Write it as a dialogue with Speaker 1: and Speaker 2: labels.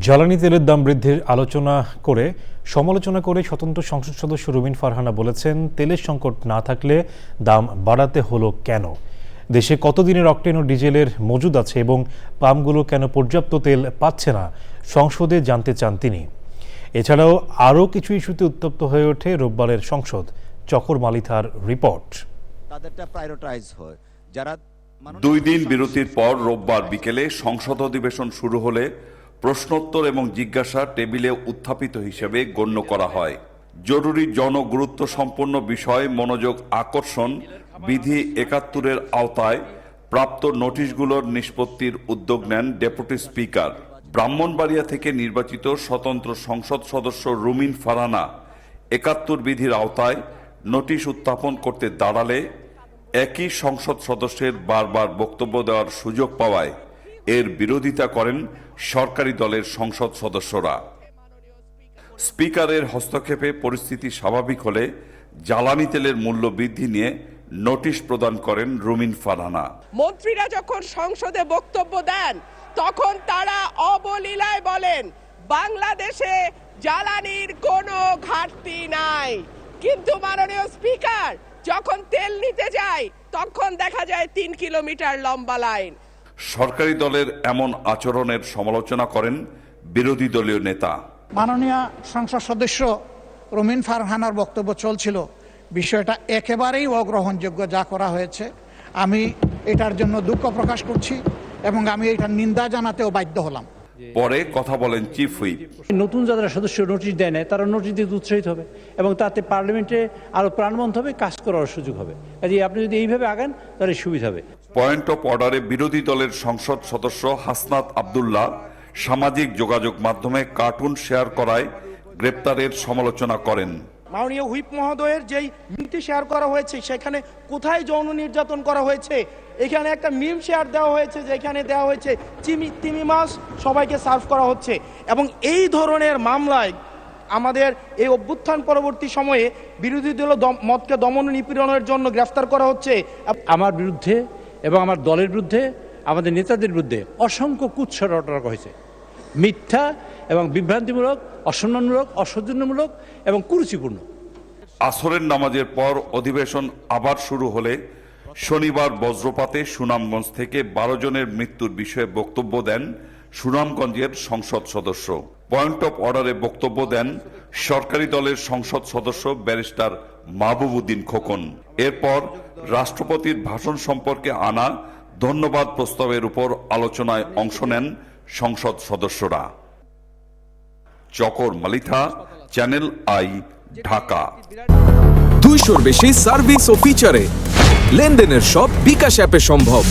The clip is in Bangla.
Speaker 1: জ্বালানি তেলের দাম বৃদ্ধির সমালোচনা করে স্বতন্ত্র সংসদ সদস্য রুমিন ফারহানা বলেছেন, তেলের সংকট না থাকলে দাম বাড়াতে হলো কেন? দেশে কতদিনের অকটেন ও ডিজেলের মজুদ আছে এবং পাম্পগুলো কেন পর্যাপ্ত তেল পাচ্ছে না, সংসদে জানতে চান তিনি। এছাড়াও আরও কিছু ইস্যুতে উত্তপ্ত হয়ে ওঠে রোববারের সংসদ। চকর মালিথার রিপোর্ট।
Speaker 2: দুই দিন বিরতির পর রোববার বিকেলে সংসদ অধিবেশন শুরু হলে প্রশ্নোত্তর এবং জিজ্ঞাসা টেবিলে উত্থাপিত হিসেবে গণ্য করা হয়। জরুরি জনগুরুত্ব সম্পন্ন বিষয় মনোযোগ আকর্ষণ বিধি ৭১-এর আওতায় প্রাপ্ত নোটিশগুলোর নিষ্পত্তির উদ্যোগ নেন ডেপুটি স্পিকার। ব্রাহ্মণবাড়িয়া থেকে নির্বাচিত স্বতন্ত্র সংসদ সদস্য রুমিন ফারহানা ৭১ বিধির আওতায় নোটিশ উত্থাপন করতে দাঁড়ালে একই সংসদ সদস্যের বারবার বক্তব্য দেওয়ার সুযোগ পাওয়ায় এর বিরোধিতা করেন সরকারি দলের সংসদ সদস্যরা। স্পিকারের হস্তক্ষেপে পরিস্থিতি স্বাভাবিক হলে জ্বালানি তেলের মূল্য বৃদ্ধি নিয়ে নোটিশ প্রদান করেন রুমিন ফারহানা।
Speaker 3: মন্ত্রীরা যখন সংসদে বক্তব্য দেন তখন তারা অবলীলায় বলেন বাংলাদেশে জ্বালানির কোনো ঘাটতি নাই, কিন্তু মাননীয় স্পিকার যখন তেল নিতে যায় তখন দেখা যায় ৩ কিলোমিটার লম্বা লাইন।
Speaker 2: সরকারি দলের এমন আচরণের সমালোচনা করেন বিরোধী দলীয় নেতা।
Speaker 4: মাননীয় সংসদ সদস্য রুমিন ফারহানার বক্তব্য চলছিল, বিষয়টা একেবারেই অগ্রহণযোগ্য যা করা হয়েছে। আমি এটার জন্য দুঃখ প্রকাশ করছি এবং আমি এটার নিন্দা জানাতেও বাধ্য হলাম।
Speaker 2: পরে কথা বলেন চিফ হুইপ।
Speaker 5: নতুন যারা সদস্য নোটিশ দেয় না তারা নোটিশ দিতে উৎসাহিত হবে এবং তাতে পার্লামেন্টে আরো প্রাণবন্ত হবে, কাজ করার সুযোগ হবে। কাজে আপনি যদি এইভাবে আগান তাহলে সুবিধা হবে।
Speaker 2: পয়েন্ট অফ অর্ডারে বিরোধী দলের সংসদ সদস্য হাসনাত আব্দুল্লাহ সামাজিক যোগাযোগ মাধ্যমে কার্টুন শেয়ার করায় গ্রেপ্তারের সমালোচনা করেন।
Speaker 6: মাননীয় হুইপ মহোদয়ের যেই মিমটি শেয়ার করা হয়েছে সেখানে কোথায় যৌন নির্যাতন করা হয়েছে? এখানে একটা মিম শেয়ার দেওয়া হয়েছে যেখানে দেওয়া হয়েছে তিমি মাছ সবাইকে সার্ভ করা হচ্ছে, এবং এই ধরনের মামলায় আমাদের এই অভ্যুত্থান পরবর্তী সময়ে বিরোধী দল মতকে দমন নিপীড়নের জন্য গ্রেফতার করা হচ্ছে।
Speaker 5: আমার বিরুদ্ধে এবং আমার দলের বিরুদ্ধে, আমাদের নেতাদের বিরুদ্ধে অসংখ্য কুৎসা রটনা হয়েছে, মিথ্যা এবং বিভ্রান্তিমূলক, অসম্মানমূলক, অসৌজন্যমূলক এবং কুরুচিপূর্ণ।
Speaker 2: আসরের নামাজের পর অধিবেশন আবার শুরু হলে শনিবার বজ্রপাতে সুনামগঞ্জ থেকে ১২ জনের মৃত্যুর বিষয়ে বক্তব্য দেন সুনামগঞ্জের সংসদ সদস্য। পয়েন্ট অফ অর্ডারে বক্তব্য দেন সরকারি দলের সংসদ সদস্য ব্যারিস্টার মাহবুবউদ্দিন খোকন। এরপর রাষ্ট্রপতির ভাষণ সম্পর্কে আনা ধন্যবাদ প্রস্তাবের উপর আলোচনায় অংশ নেন সংসদ সদস্যরা। চকর মালিথা, চ্যানেল আই, ঢাকা।
Speaker 7: 200-র বেশি সার্ভিস ও ফিচারে লেনদেনের সব বিকাশ অ্যাপে সম্ভব।